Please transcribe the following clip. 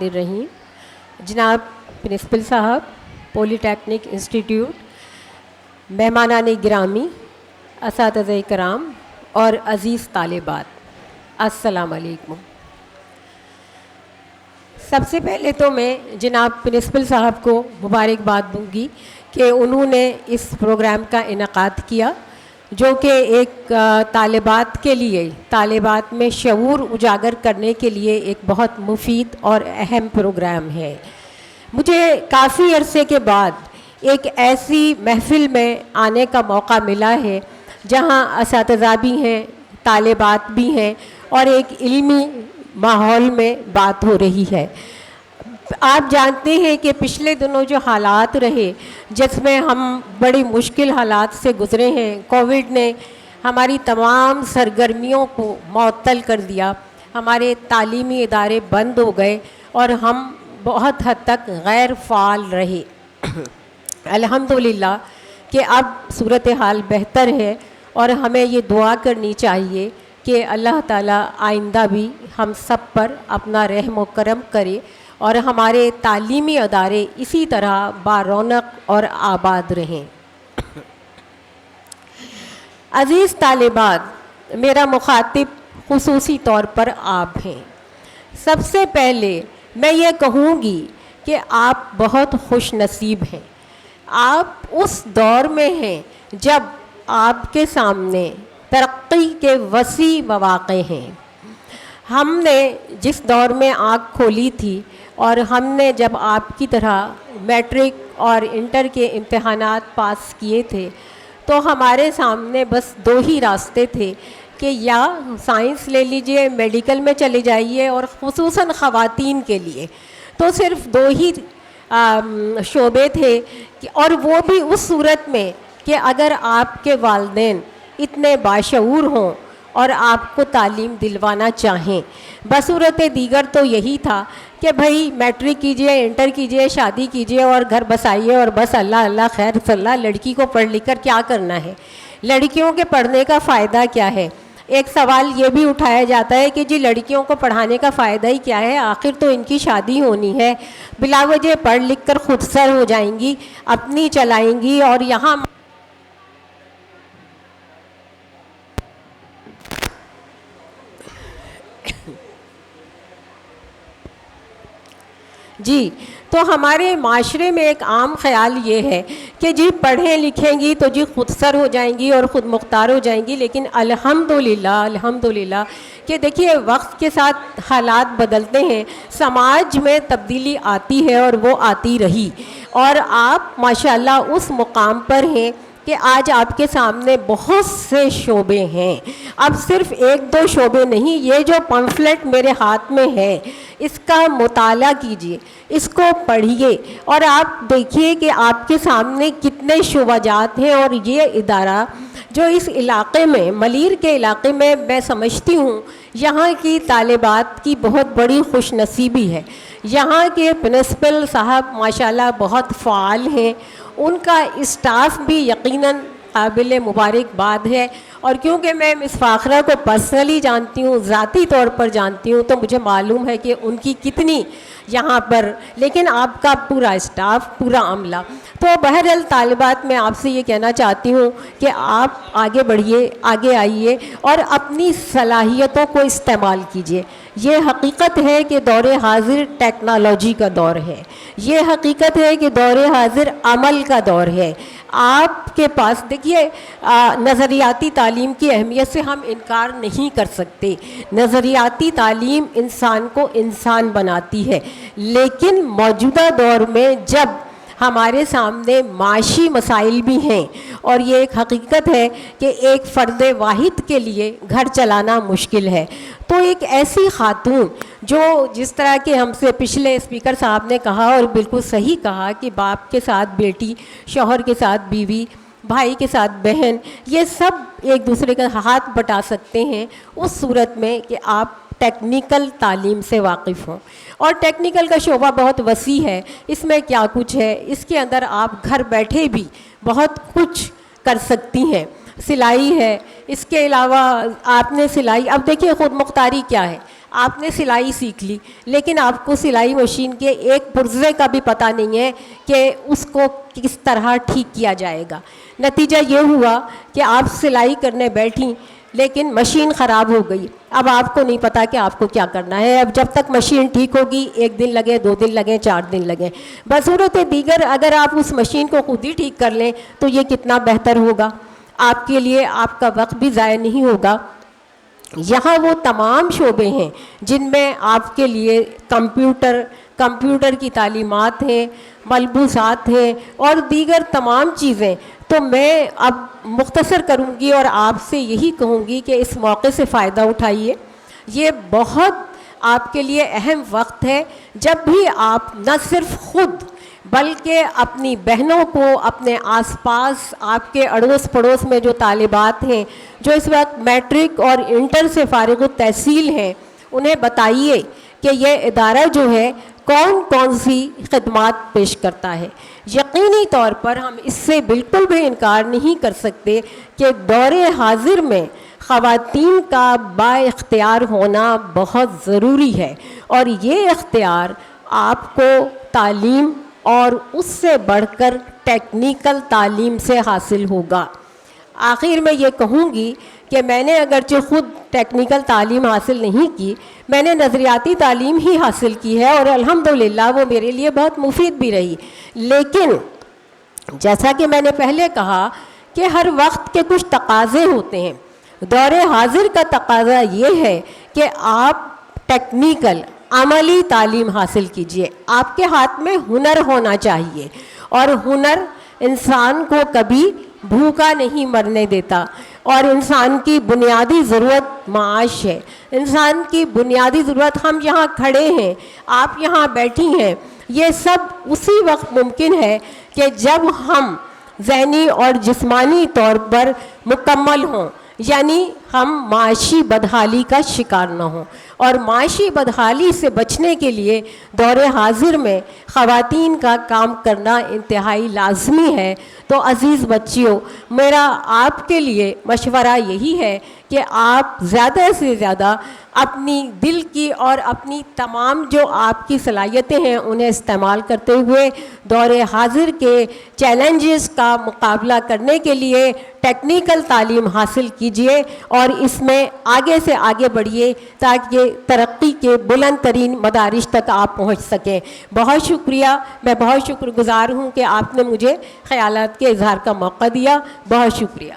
रही जनाब प्रिंसिपल साहब, पॉलीटेक्निक इंस्टीट्यूट, मेहमानान गिरामी, असातिज़ा कराम और अज़ीज़ तालिबात, अस्सलाम वालेकुम। सबसे पहले तो मैं जनाब प्रिंसिपल साहब को मुबारकबाद दूंगी कि उन्होंने इस प्रोग्राम का इनेकाद किया, जो कि एक तालिबात के लिए, तालिबात में शऊर उजागर करने के लिए एक बहुत मुफीद और अहम प्रोग्राम है। मुझे काफ़ी अरसे के बाद एक ऐसी महफ़िल में आने का मौका मिला है जहां असातिज़ा भी हैं, तालिबात भी हैं और एक इल्मी माहौल में बात हो रही है। आप जानते हैं कि पिछले दिनों जो हालात रहे, जिसमें हम बड़ी मुश्किल हालात से गुज़रे हैं, कोविड ने हमारी तमाम सरगर्मियों को मुअत्तल कर दिया, हमारे तालीमी इदारे बंद हो गए और हम बहुत हद तक गैर फ़ाल रहे। अल्हम्दुलिल्लाह कि अब सूरत हाल बेहतर है और हमें ये दुआ करनी चाहिए कि अल्लाह ताला आइंदा भी हम सब पर अपना रहम व करम करे और हमारे तालीमी अदारे इसी तरह बारौनक और आबाद रहें। अज़ीज़ तालिबात, मेरा मुखातिब खुसूसी तौर पर आप हैं। सबसे पहले मैं ये कहूँगी कि आप बहुत खुश नसीब हैं। आप उस दौर में हैं जब आपके सामने तरक्की के वसी मौक़े हैं। हमने जिस दौर में आँख खोली थी और हमने जब आपकी तरह मैट्रिक और इंटर के इम्तहानात पास किए थे, तो हमारे सामने बस दो ही रास्ते थे कि या साइंस ले लीजिए, मेडिकल में चले जाइए, और ख़ुसूसन ख़वातीन के लिए तो सिर्फ़ दो ही शोबे थे और वो भी उस सूरत में कि अगर आपके वालिदैन इतने बाशऊर हों और आपको तालीम दिलवाना चाहें। बसूरत दीगर तो यही था कि भाई मैट्रिक कीजिए, इंटर कीजिए, शादी कीजिए और घर बसाइए और बस अल्लाह अल्लाह खैर सल्ला। लड़की को पढ़ लिख कर क्या करना है, लड़कियों के पढ़ने का फ़ायदा क्या है। एक सवाल ये भी उठाया जाता है कि जी लड़कियों को पढ़ाने का फ़ायदा ही क्या है, आखिर तो इनकी शादी होनी है, बिलावजह पढ़ लिख कर खुद सर हो जाएंगी, अपनी चलाएंगी और यहाँ जी। तो हमारे माशरे में एक आम ख़याल ये है कि जी पढ़ें लिखेंगी तो जी खुद सर हो जाएंगी और ख़ुद मुख्तार हो जाएंगी, लेकिन अल्हम्दुलिल्लाह अल्हम्दुलिल्लाह कि देखिए वक्त के साथ हालात बदलते हैं, समाज में तब्दीली आती है और वो आती रही, और आप माशाल्लाह उस मुकाम पर हैं कि आज आपके सामने बहुत से शोबे हैं। अब सिर्फ़ एक दो शोबे नहीं, ये जो पम्फलेट मेरे हाथ में है इसका मुताला कीजिए, इसको पढ़िए और आप देखिए कि आपके सामने कितने शुबाजात हैं। और ये इदारा जो इस इलाक़े में, मलीर के इलाक़े में, मैं समझती हूँ यहाँ की तालिबात की बहुत बड़ी खुश नसीबी है। यहाँ के प्रिंसिपल साहब माशाल्लाह बहुत फ़ाल हैं, उनका स्टाफ भी यकीनन काबिल मुबारकबाद है। और क्योंकि मैं मिस फ़ाखरा को पर्सनली जानती हूँ, ज़ाती तौर पर जानती हूँ, तो मुझे मालूम है कि उनकी कितनी यहाँ पर, लेकिन आपका पूरा स्टाफ, पूरा अमला। तो बहरहाल तालिबात, मैं आपसे ये कहना चाहती हूँ कि आप आगे बढ़िए, आगे आइए और अपनी सलाहियतों को इस्तेमाल कीजिए। ये हकीकत है कि दौर हाजिर टेक्नोलॉजी का दौर है, ये हकीकत है कि दौर हाजिर अमल का दौर है। आपके पास देखिए नज़रियाती तालीम की अहमियत से हम इनकार नहीं कर सकते। नज़रियाती तालीम इंसान को इंसान बनाती है, लेकिन मौजूदा दौर में जब हमारे सामने माशी मसाइल भी हैं और ये एक हकीकत है कि एक फ़र्द वाहिद के लिए घर चलाना मुश्किल है, तो एक ऐसी खातून जो जिस तरह के हमसे पिछले स्पीकर साहब ने कहा और बिल्कुल सही कहा कि बाप के साथ बेटी, शौहर के साथ बीवी, भाई के साथ बहन, ये सब एक दूसरे का हाथ बटा सकते हैं उस सूरत में कि आप टेक्निकल तालीम से वाकिफ़ हों। और टेक्निकल का शोबा बहुत वसी है, इसमें क्या कुछ है, इसके अंदर आप घर बैठे भी बहुत कुछ कर सकती हैं। सिलाई है, इसके अलावा आपने सिलाई, अब देखिए ख़ुद मुख्तारी क्या है, آپ نے سلائی سیکھ لی لیکن آپ کو سلائی مشین کے ایک پرزے کا بھی پتہ نہیں ہے کہ اس کو کس طرح ٹھیک کیا جائے گا. نتیجہ یہ ہوا کہ آپ سلائی کرنے بیٹھیں لیکن مشین خراب ہو گئی. اب آپ کو نہیں پتہ کہ آپ کو کیا کرنا ہے. اب جب تک مشین ٹھیک ہوگی 1 دن لگے، 2 دن لگیں، 4 دن لگیں. بصورت دیگر اگر آپ اس مشین کو خود ہی ٹھیک کر لیں تو یہ کتنا بہتر ہوگا. آپ کے لیے آپ کا وقت بھی ضائع نہیں ہوگا. یہاں وہ تمام شعبے ہیں جن میں آپ کے لیے کمپیوٹر کی تعلیمات ہیں، ملبوسات ہیں اور دیگر تمام چیزیں. تو میں اب مختصر کروں گی اور آپ سے یہی کہوں گی کہ اس موقع سے فائدہ اٹھائیے. یہ بہت آپ کے لیے اہم وقت ہے جب بھی آپ نہ صرف خود بلکہ اپنی بہنوں کو، اپنے آس پاس آپ کے اڑوس پڑوس میں جو طالبات ہیں جو اس وقت میٹرک اور انٹر سے فارغ التحصیل ہیں، انہیں بتائیے کہ یہ ادارہ جو ہے کون کون سی خدمات پیش کرتا ہے. یقینی طور پر ہم اس سے بالکل بھی انکار نہیں کر سکتے کہ دور حاضر میں خواتین کا با اختیار ہونا بہت ضروری ہے، اور یہ اختیار آپ کو تعلیم اور اس سے بڑھ کر ٹیکنیکل تعلیم سے حاصل ہوگا. آخر میں یہ کہوں گی کہ میں نے اگرچہ خود ٹیکنیکل تعلیم حاصل نہیں کی، میں نے نظریاتی تعلیم ہی حاصل کی ہے اور الحمدللہ وہ میرے لیے بہت مفید بھی رہی. لیکن جیسا کہ میں نے پہلے کہا کہ ہر وقت کے کچھ تقاضے ہوتے ہیں. دور حاضر کا تقاضا یہ ہے کہ آپ ٹیکنیکل عملی تعلیم حاصل کیجئے. آپ کے ہاتھ میں ہنر ہونا چاہیے، اور ہنر انسان کو کبھی بھوکا نہیں مرنے دیتا. اور انسان کی بنیادی ضرورت معاش ہے. انسان کی بنیادی ضرورت، ہم یہاں کھڑے ہیں، آپ یہاں بیٹھی ہیں، یہ سب اسی وقت ممکن ہے کہ جب ہم ذہنی اور جسمانی طور پر مکمل ہوں، یعنی ہم معاشی بدحالی کا شکار نہ ہوں. اور معاشی بدحالی سے بچنے کے لیے دور حاضر میں خواتین کا کام کرنا انتہائی لازمی ہے. تو عزیز بچیوں، میرا آپ کے لیے مشورہ یہی ہے کہ آپ زیادہ سے زیادہ اپنی دل کی اور اپنی تمام جو آپ کی صلاحیتیں ہیں انہیں استعمال کرتے ہوئے دور حاضر کے چیلنجز کا مقابلہ کرنے کے لیے ٹیکنیکل تعلیم حاصل کیجئے اور اس میں آگے سے آگے بڑھیے تاکہ ترقی کے بلند ترین مدارج تک آپ پہنچ سکیں. بہت شکریہ. میں بہت شکر گزار ہوں کہ آپ نے مجھے خیالات کے اظہار کا موقع دیا. بہت شکریہ.